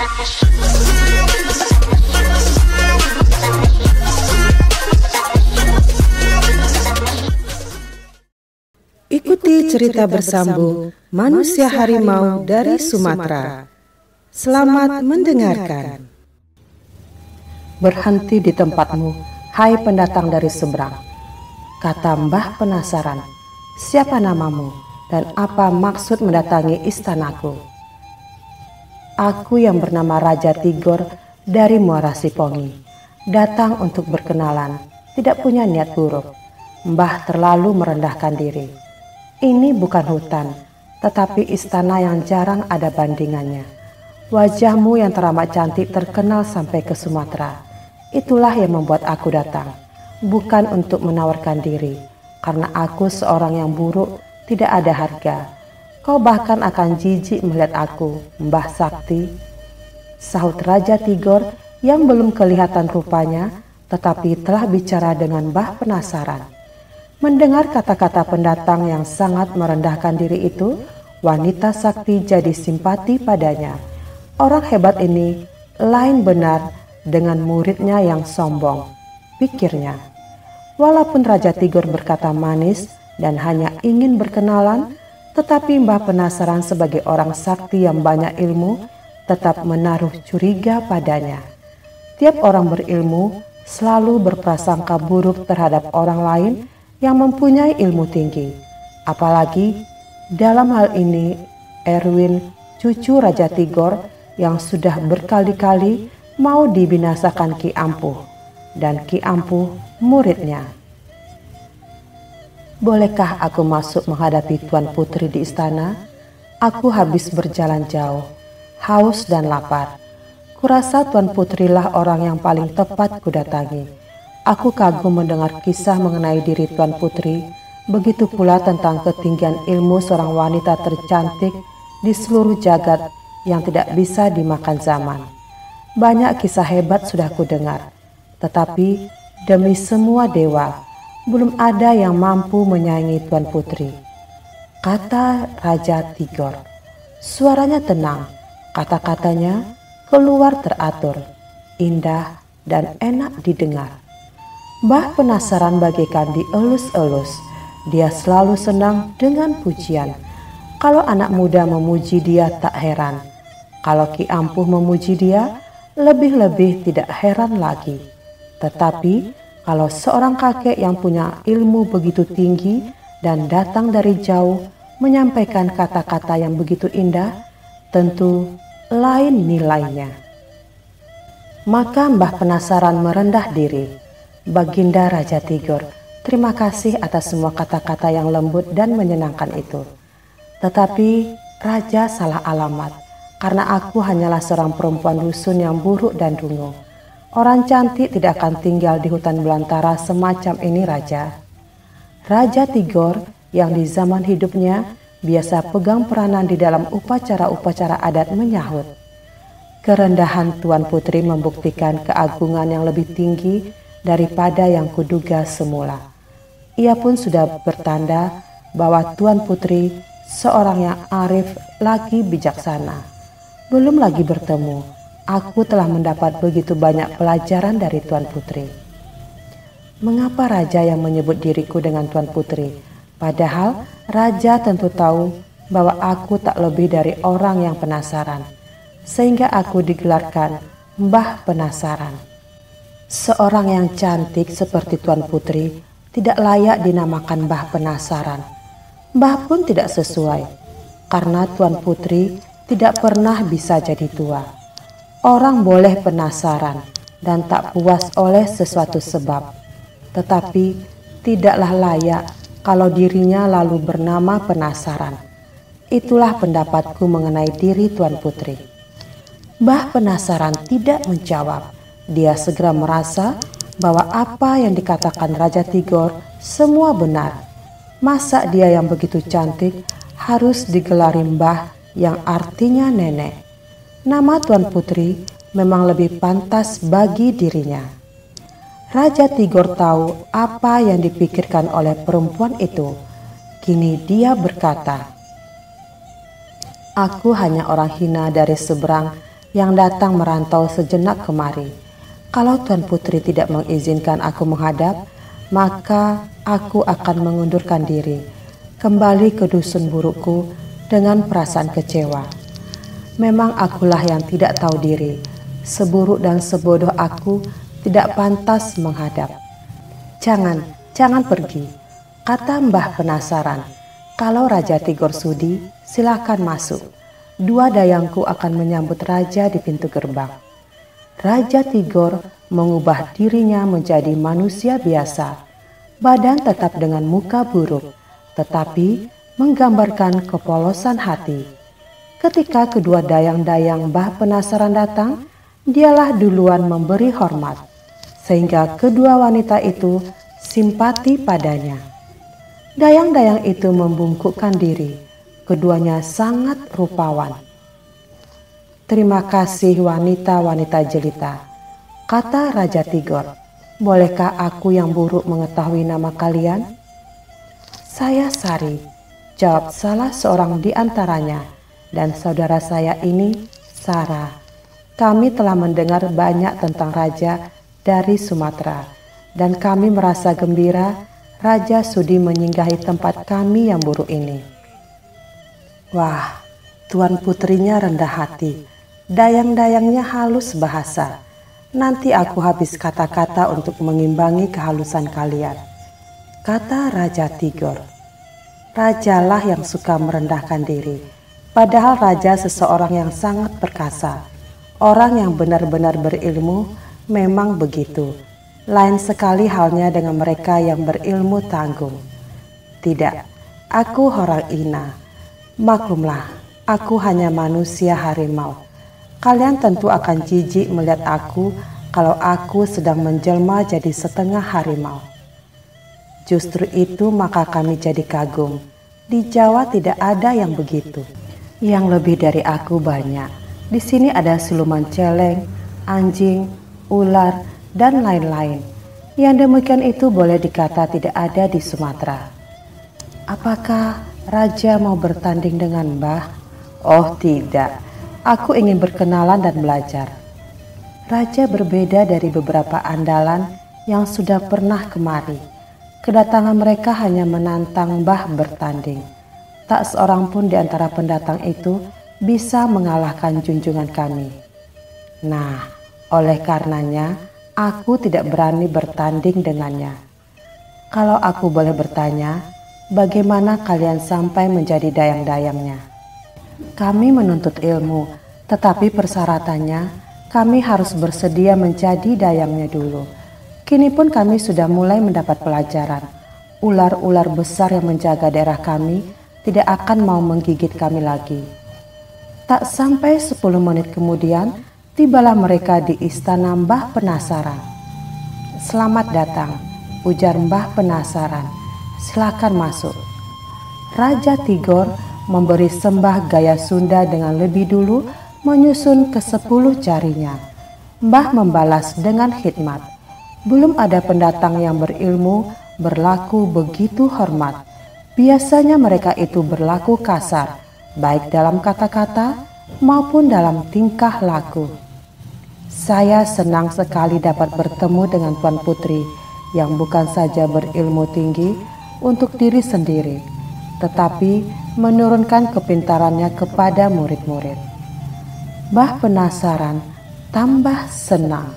Ikuti cerita bersambung Manusia Harimau dari Sumatera. Selamat mendengarkan. Berhenti di tempatmu, hai pendatang dari seberang, kata Mbah penasaran. Siapa namamu dan apa maksud mendatangi istanaku? Aku yang bernama Raja Tigor dari Muara Sipongi, datang untuk berkenalan, tidak punya niat buruk. Mbah terlalu merendahkan diri. Ini bukan hutan, tetapi istana yang jarang ada bandingannya. Wajahmu yang teramat cantik terkenal sampai ke Sumatera. Itulah yang membuat aku datang, bukan untuk menawarkan diri, karena aku seorang yang buruk, tidak ada harga. Kau bahkan akan jijik melihat aku, Mbah Sakti, sahut Raja Tigor yang belum kelihatan rupanya, tetapi telah bicara dengan Mbah penasaran. Mendengar kata-kata pendatang yang sangat merendahkan diri itu, wanita sakti jadi simpati padanya. Orang hebat ini lain benar dengan muridnya yang sombong, pikirnya. Walaupun Raja Tigor berkata manis dan hanya ingin berkenalan, tetapi Mbah penasaran sebagai orang sakti yang banyak ilmu, tetap menaruh curiga padanya. Tiap orang berilmu selalu berprasangka buruk terhadap orang lain yang mempunyai ilmu tinggi. Apalagi dalam hal ini Erwin, cucu Raja Tigor yang sudah berkali-kali mau dibinasakan Ki Ampuh, dan Ki Ampuh muridnya. Bolehkah aku masuk menghadapi Tuan Putri di istana? Aku habis berjalan jauh, haus dan lapar. Kurasa Tuan Putrilah orang yang paling tepat kudatangi. Aku kagum mendengar kisah mengenai diri Tuan Putri, begitu pula tentang ketinggian ilmu seorang wanita tercantik di seluruh jagat yang tidak bisa dimakan zaman. Banyak kisah hebat sudah kudengar, tetapi demi semua dewa, belum ada yang mampu menyaingi Tuan Putri, kata Raja Tigor. Suaranya tenang, kata-katanya keluar teratur, indah dan enak didengar. Mbah penasaran bagaikan dielus-elus. Dia selalu senang dengan pujian. Kalau anak muda memuji dia tak heran. Kalau Ki Ampuh memuji dia, lebih-lebih tidak heran lagi. Tetapi kalau seorang kakek yang punya ilmu begitu tinggi dan datang dari jauh menyampaikan kata-kata yang begitu indah, tentu lain nilainya. Maka Mbah penasaran merendah diri. Baginda Raja Tigor, terima kasih atas semua kata-kata yang lembut dan menyenangkan itu. Tetapi Raja salah alamat, karena aku hanyalah seorang perempuan dusun yang buruk dan dungu. Orang cantik tidak akan tinggal di hutan belantara semacam ini, Raja. Raja Tigor yang di zaman hidupnya biasa pegang peranan di dalam upacara-upacara adat menyahut. Kerendahan Tuan Putri membuktikan keagungan yang lebih tinggi daripada yang kuduga semula. Ia pun sudah bertanda bahwa Tuan Putri seorang yang arif lagi bijaksana. Belum lagi bertemu, aku telah mendapat begitu banyak pelajaran dari Tuan Putri. Mengapa Raja yang menyebut diriku dengan Tuan Putri? Padahal Raja tentu tahu bahwa aku tak lebih dari orang yang penasaran, sehingga aku digelarkan Mbah Penasaran. Seorang yang cantik seperti Tuan Putri tidak layak dinamakan Mbah Penasaran. Mbah pun tidak sesuai, karena Tuan Putri tidak pernah bisa jadi tua. Orang boleh penasaran dan tak puas oleh sesuatu sebab, tetapi tidaklah layak kalau dirinya lalu bernama penasaran. Itulah pendapatku mengenai diri Tuan Putri. Mbah Penasaran tidak menjawab. Dia segera merasa bahwa apa yang dikatakan Raja Tigor semua benar. Masa dia yang begitu cantik harus digelari Mbah yang artinya nenek? Nama Tuan Putri memang lebih pantas bagi dirinya. Raja Tigor tahu apa yang dipikirkan oleh perempuan itu. Kini dia berkata, "Aku hanya orang hina dari seberang yang datang merantau sejenak kemari. Kalau Tuan Putri tidak mengizinkan aku menghadap, maka aku akan mengundurkan diri, kembali ke dusun burukku dengan perasaan kecewa. Memang akulah yang tidak tahu diri, seburuk dan sebodoh aku tidak pantas menghadap. Jangan pergi, kata Mbah Penasaran. Kalau Raja Tigor sudi, silakan masuk. 2 dayangku akan menyambut raja di pintu gerbang. Raja Tigor mengubah dirinya menjadi manusia biasa. Badan tetap dengan muka buruk, tetapi menggambarkan kepolosan hati. Ketika kedua dayang-dayang Mbah Penasaran datang, dialah duluan memberi hormat, sehingga kedua wanita itu simpati padanya. Dayang-dayang itu membungkukkan diri, keduanya sangat rupawan. Terima kasih wanita-wanita jelita, kata Raja Tigor. Bolehkah aku yang buruk mengetahui nama kalian? Saya Sari, jawab salah seorang di antaranya, dan saudara saya ini Sarah. Kami telah mendengar banyak tentang raja dari Sumatera, dan kami merasa gembira Raja sudi menyinggahi tempat kami yang buruk ini. Wah, Tuan Putrinya rendah hati, dayang-dayangnya halus bahasa. Nanti aku habis kata-kata untuk mengimbangi kehalusan kalian, kata Raja Tigor. Rajalah yang suka merendahkan diri, padahal raja seseorang yang sangat perkasa. Orang yang benar-benar berilmu memang begitu. Lain sekali halnya dengan mereka yang berilmu tanggung. Tidak, aku orang Ina. Maklumlah, aku hanya manusia harimau. Kalian tentu akan jijik melihat aku kalau aku sedang menjelma jadi setengah harimau. Justru itu maka kami jadi kagum. Di Jawa tidak ada yang begitu. Yang lebih dari aku banyak. Di sini ada siluman celeng, anjing, ular, dan lain-lain. Yang demikian itu boleh dikata tidak ada di Sumatera. Apakah raja mau bertanding dengan Mbah? Oh tidak, aku ingin berkenalan dan belajar. Raja berbeda dari beberapa andalan yang sudah pernah kemari. Kedatangan mereka hanya menantang Mbah bertanding. Tak seorang pun di antara pendatang itu bisa mengalahkan junjungan kami. Nah, oleh karenanya aku tidak berani bertanding dengannya. Kalau aku boleh bertanya, bagaimana kalian sampai menjadi dayang-dayangnya? Kami menuntut ilmu, tetapi persyaratannya kami harus bersedia menjadi dayangnya dulu. Kini pun kami sudah mulai mendapat pelajaran. Ular-ular besar yang menjaga daerah kami tidak akan mau menggigit kami lagi. Tak sampai 10 menit kemudian, tibalah mereka di istana Mbah Penasaran. Selamat datang, ujar Mbah Penasaran. Silakan masuk. Raja Tigor memberi sembah gaya Sunda dengan lebih dulu menyusun ke 10 jarinya. Mbah membalas dengan khidmat. Belum ada pendatang yang berilmu berlaku begitu hormat. Biasanya mereka itu berlaku kasar, baik dalam kata-kata maupun dalam tingkah laku. Saya senang sekali dapat bertemu dengan Tuan Putri yang bukan saja berilmu tinggi untuk diri sendiri, tetapi menurunkan kepintarannya kepada murid-murid. Mbah Penasaran tambah senang.